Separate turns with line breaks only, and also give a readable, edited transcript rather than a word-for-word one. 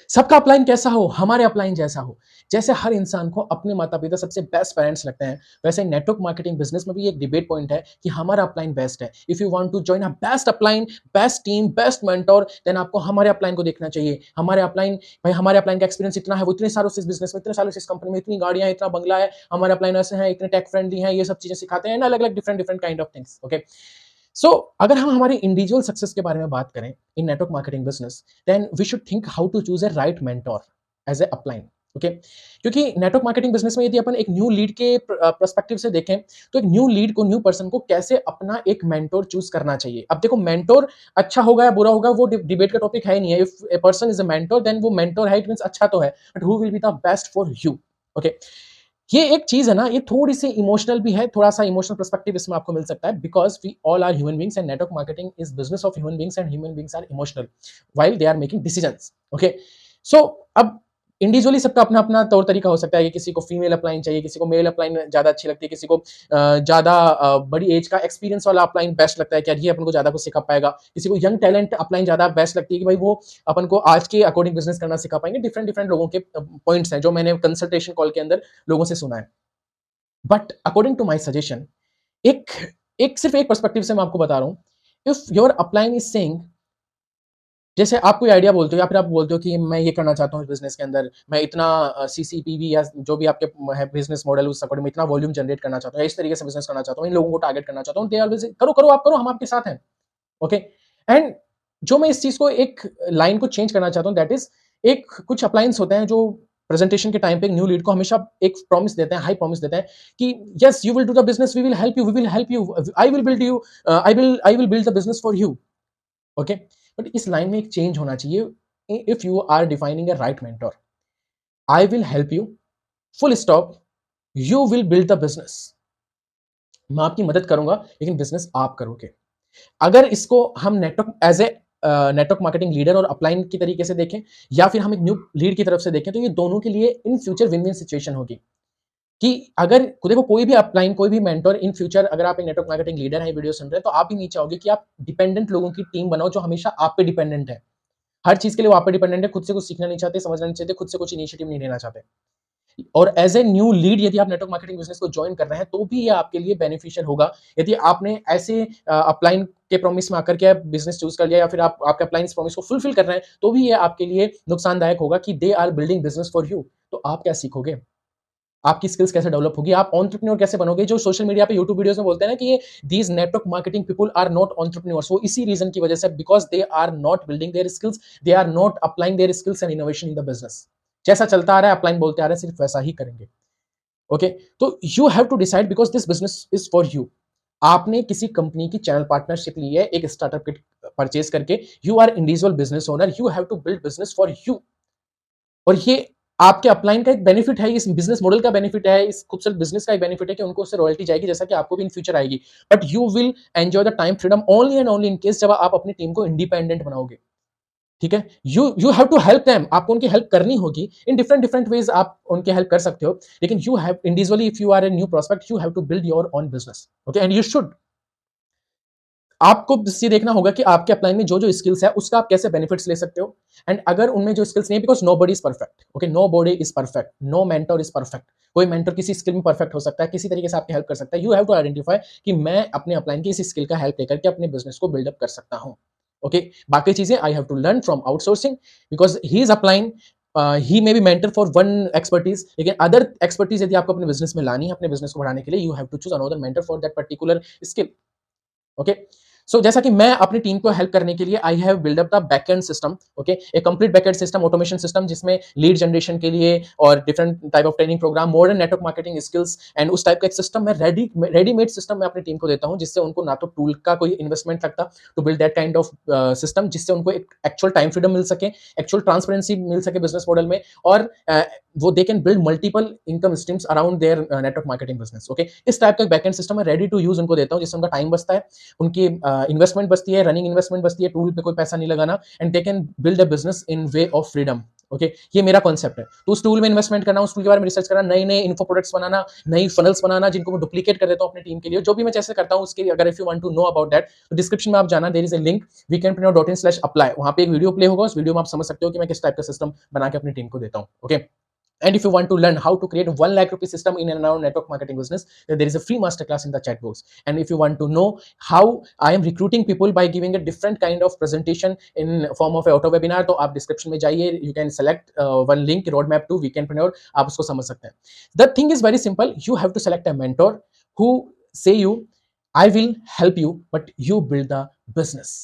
सबका अपलाइन कैसा हो, हमारे अपलाइन जैसा हो। जैसे हर इंसान को अपने माता पिता सबसे बेस्ट पेरेंट्स लगते हैं, वैसे नेटवर्क मार्केटिंग बिजनेस में भी एक डिबेट पॉइंट है कि हमारा अपलाइन बेस्ट है। If you want to join a best upline, best team, best mentor, then आपको हमारे अपलाइन को देखना चाहिए। हमारे अपलाइन, भाई हमारे अपलाइन का एक्सपीरियंस इतना है, वो इतने सालों से इस बिजनेस में, इतने सालों से इस कंपनी में, इतनी गाड़ियां, इतना बंगला है, हमारे अपलाइन ऐसे हैं, इतने टेक फ्रेंडली हैं, ये सब चीजें सिखाते हैं, अलग अलग different different kind of things. Okay, so अगर हम हमारे इंडिविजुअल सक्सेस के बारे में बात करें in network marketing business, then we should think how to choose a right mentor as a upline. Okay, क्योंकि नेटवर्क मार्केटिंग बिजनेस में यदि अपन एक न्यू लीड के पर्सपेक्टिव से देखें, तो एक न्यू लीड को, न्यू पर्सन को कैसे अपना एक मेंटोर चूज करना चाहिए। अब देखो, मेंटोर अच्छा होगा या बुरा होगा वो डिबेट का टॉपिक है नहीं है। If a person is a mentor, then वो मेंटोर है, इट मींस अच्छा तो है, but who will be the best for you. Okay, ये एक चीज है ना, ये थोड़ी सी इमोशनल भी है, थोड़ा सा इमोशनल पर्सपेक्टिव इसमें आपको मिल सकता है, because we all are human beings and network marketing is business of human beings and human beings are emotional while they are making decisions. Okay, so अब इंडिविजुअली सबका अपना अपना तौर तरीका हो सकता है कि किसी को फीमेल अपलाइन चाहिए, किसी को मेल अपलाइन ज्यादा अच्छी लगती है, किसी को ज्यादा बड़ी एज का एक्सपीरियंस वाला अपलाइन बेस्ट लगता है कि ये अपन को ज्यादा कुछ सिखा पाएगा, किसी को यंग टैलेंट अपलाइन ज्यादा बेस्ट लगती है कि भाई वो अपन को आज के अकॉर्डिंग बिजनेस करना सिखा पाएंगे। डिफरेंट डिफरेंट लोगों के पॉइंट्स हैं जो मैंने कंसल्टेशन कॉल के अंदर लोगों से सुना है। But according to my suggestion, एक एक सिर्फ एक पर्सपेक्टिव से मैं आपको बता रहा हूं, if your upline is saying, जैसे आप कोई आइडिया बोलते हो या फिर आप बोलते हो कि मैं ये करना चाहता हूँ इस बिजनेस के अंदर, मैं इतना सीसीपीवी या जो भी आपके है बिजनेस मॉडल, उस अकॉर्डिंग में इतना वॉल्यूम जनरेट करना चाहता हूँ, या इस तरीके से बिजनेस करना चाहता हूँ, इन लोगों को टारगेट करना चाहता हूँ, दे ऑलवेज करो करो, आप करो, हम आपके साथ हैं। ओके, एंड जो मैं इस चीज को एक लाइन को चेंज करना चाहता हूँ, दैट इज, एक कुछ अप्लायंस होते हैं जो प्रेजेंटेशन के टाइम पे न्यू लीड को हमेशा एक प्रॉमिस देते हैं, हाई प्रॉमिस देते हैं कि yes you will do the business, we will help you, we will help you, I will build you, I will build the business for you. Okay, but इस line में एक change होना चाहिए। If you are defining a right mentor, I will help you, full stop, you will build the business. मैं आपकी मदद करूंगा लेकिन बिजनेस आप करोगे। अगर इसको हम network as a network marketing leader और अपलाइन की तरीके से देखें, या फिर हम एक न्यू लीड की तरफ से देखें, तो ये दोनों के लिए in future win win situation होगी। कि अगर देखो, कोई भी अपलाइन, कोई भी मेंटोर इन फ्यूचर, अगर आप एक नेटवर्क मार्केटिंग लीडर है, वीडियो सुन रहे हैं, तो आप भी नहीं चाहोगे कि आप डिपेंडेंट लोगों की टीम बनाओ जो हमेशा आप पे डिपेंडेंट है। हर चीज के लिए वो आप पे डिपेंडेंट है, खुद से कुछ सीखना नहीं चाहते, समझना नहीं चाहते, खुद से कुछ इनिशिएटिव नहीं लेना चाहते। और एज ए न्यू लीड यदि आप नेटवर्क मार्केटिंग बिजनेस को ज्वाइन कर रहे हैं, तो भी ये आपके लिए बेनिफिशियल होगा। यदि आपने ऐसे अपलाइन के प्रॉमिस में आकर के बिजनेस चूज कर लिया, या फिर आप आपके अपलाइन प्रॉमिस को फुलफिल कर रहे हैं, तो भी ये आपके लिए नुकसानदायक होगा कि they are building business for you. तो आप क्या सीखोगे, आपकी स्किल्स कैसे डेवलप होगी, आप एंटरप्रेन्योर कैसे बनोगे। जो सोशल मीडिया पे, यूट्यूब वीडियोस में बोलते हैं ना कि ये these network marketing people are not entrepreneurs, वो इसी रीजन की वजह से, because they are not building their skills, they are not applying their skills and innovation in the business. जैसा चलता आ रहा है, अपलाइन बोलते आ रहे हैं, सिर्फ वैसा ही करेंगे। ओके, तो you have to decide, because this business is for you. आपने किसी कंपनी की चैनल पार्टनरशिप ली है एक स्टार्टअप किट परचेज करके, you are individual business owner, you have to build business for you. और ये आपके अपलाइन का एक बेनिफिट है, इस बिजनेस मॉडल का बेनिफिट है, इस खूबसूरत बिजनेस का एक बेनिफिट है कि उनको उससे रॉयल्टी जाएगी, जैसा कि आपको भी इन फ्यूचर आएगी। But you will enjoy the time freedom only and only in case जब आप अपनी टीम को इंडिपेंडेंट बनाओगे। ठीक है, you have to help them, आपको उनकी हेल्प करनी होगी इन डिफरेंट डिफरेंट वेज, आप उनकी हेल्प कर सकते हो, लेकिन you have individually, if you are a new prospect, you have to build your own business. Okay, and you should, आपको ये देखना होगा कि आपके अपलाइन में जो जो स्किल्स है उसका आप कैसे बेनिफिट्स ले सकते हो। एंड अगर उनमें जो स्किल्स नहीं, because nobody is perfect, okay, nobody is perfect, no mentor is perfect. कोई मेंटर किसी स्किल में परफेक्ट हो सकता है, किसी तरीके से आपकी हेल्प कर सकता है। यू हैव टू आइडेंटिफाई कि मैं अपने अपलाइन की इस स्किल का हेल्प लेकर के अपने बिजनेस को बिल्डअप कर सकता हूँ। ओके, बाकी चीजें I have to learn from outsourcing, because he is upline, he may be mentor for one expertise, लेकिन अदर एक्सपर्टीज यदि आपको अपने बिजनेस में लानी है, अपने बिजनेस को बढ़ाने के लिए, you have to choose another mentor for that particular skill. Okay, so जैसा कि मैं अपनी टीम को हेल्प करने के लिए, I have build up the backend system, okay, a complete backend system, automation system, जिसमें लीड जनरेशन के लिए और different type of training program, modern network marketing skills and उस टाइप का एक सिस्टम मैं रेडीमेड सिस्टम मैं अपनी टीम को देता हूं, जिससे उनको ना तो टूल का कोई इन्वेस्टमेंट लगता to build that kind of system, जिससे उनको एक एक्चुअल टाइम फ्रीडम मिल सके, एक्चुअल ट्रांसपेरेंसी मिल सके बिजनेस मॉडल में, और वो they can build multiple income streams around their network marketing business. Okay, इस टाइप का बैकएंड सिस्टम मैं रेडी टू यूज उनको देता हूं, जिससे उनका टाइम बचता है, उनकी इन्वेस्टमेंट बचती है, रनिंग इन्वेस्टमेंट बचती है, टूल पे कोई पैसा नहीं लगाना, and they can build a business in way of freedom. Okay, ये मेरा कॉन्सेप्ट है। तो उस टूल में इन्वेस्टमेंट करना, उस टूल के बारे में रिसर्च करना, नए नए इन्फो प्रोडक्ट्स बनाना, नई फनल्स बनाना, जिनको मैं डुप्लीकेट कर देता हूँ अपनी टीम के लिए, जो भी मैं जैसे करता हूँ उसके, अगर if you want to know about that तो डिस्क्रिप्शन में आप जाना, there is a link weekendpreneur.in/apply, वहां पे एक वीडियो प्ले होगा, उस वीडियो में आप समझ सकते हो कि मैं किस टाइप का सिस्टम बना के अपनी टीम को देता हूँ। Okay, and if you want to learn how to create 1 lakh rupee system in and around network marketing business, then there is a free masterclass in the chat box. And if you want to know how I am recruiting people by giving a different kind of presentation in form of a auto webinar, तो आप description में जाइए, you can select one link, roadmap to weekendpreneur, आप उसको समझ सकते हैं। The thing is very simple, you have to select a mentor who say you I will help you but you build the business।